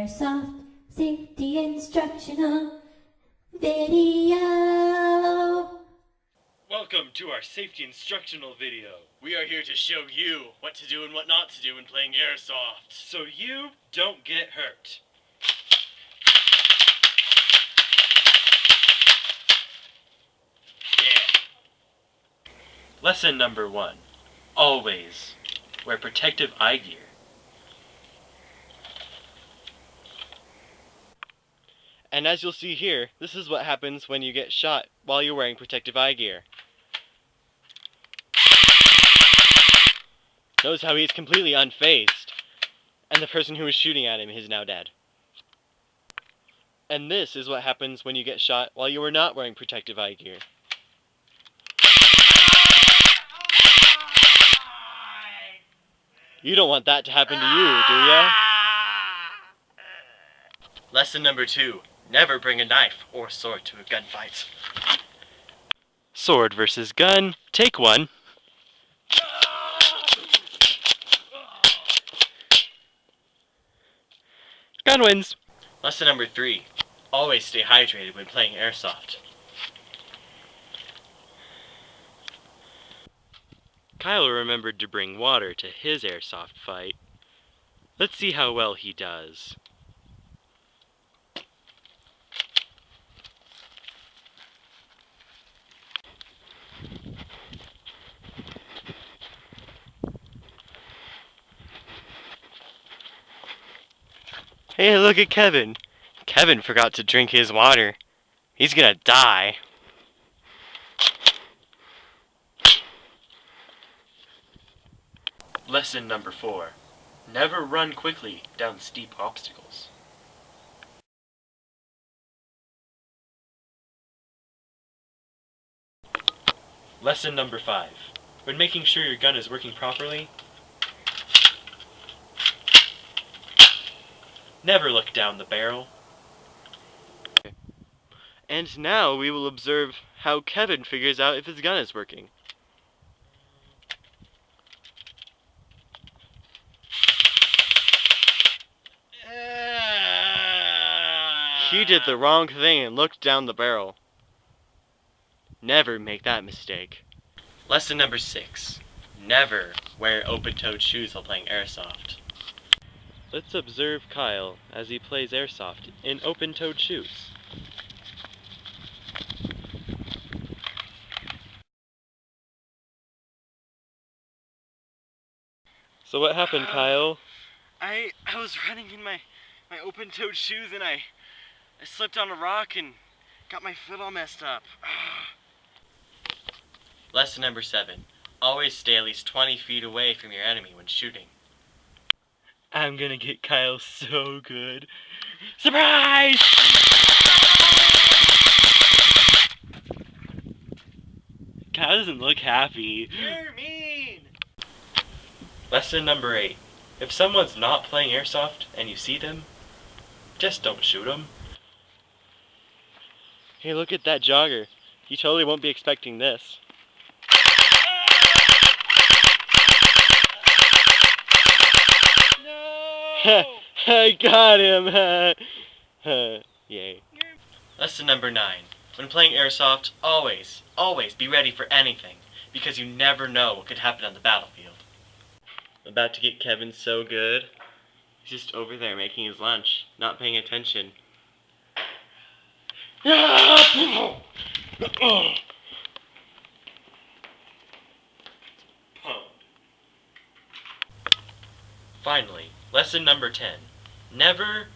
Airsoft safety instructional video. Welcome to our safety instructional video. We are here to show you what to do and what not to do when playing Airsoft, so you don't get hurt. Yeah. Lesson number 1. Always wear protective eye gear. And as you'll see here, this is what happens when you get shot while you're wearing protective eye gear. Notice how he's completely unfazed, and the person who was shooting at him is now dead. And this is what happens when you get shot while you are not wearing protective eye gear. You don't want that to happen to you, do ya? Lesson number 2. Never bring a knife or sword to a gunfight. Sword versus gun. Take one. Gun wins. Lesson number 3. Always stay hydrated when playing Airsoft. Kyle remembered to bring water to his Airsoft fight. Let's see how well he does. Hey, look at Kevin. Kevin forgot to drink his water. He's gonna die. Lesson number 4. Never run quickly down steep obstacles. Lesson number 5. When making sure your gun is working properly, never look down the barrel. And now we will observe how Kevin figures out if his gun is working. He did the wrong thing and looked down the barrel. Never make that mistake. Lesson number 6. Never wear open-toed shoes while playing Airsoft. Let's observe Kyle as he plays Airsoft in open-toed shoes. So what happened, Kyle? I was running in my open-toed shoes and I slipped on a rock and got my foot all messed up. Lesson number 7. Always stay at least 20 feet away from your enemy when shooting. I'm gonna get Kyle so good. Surprise! Kyle doesn't look happy. You're mean! Lesson number 8. If someone's not playing Airsoft and you see them, just don't shoot them. Hey, look at that jogger. He totally won't be expecting this. I got him! Yay. Lesson number 9. When playing Airsoft, always be ready for anything, because you never know what could happen on the battlefield. I'm about to get Kevin so good. He's just over there making his lunch, not paying attention. Finally, lesson number 10. Never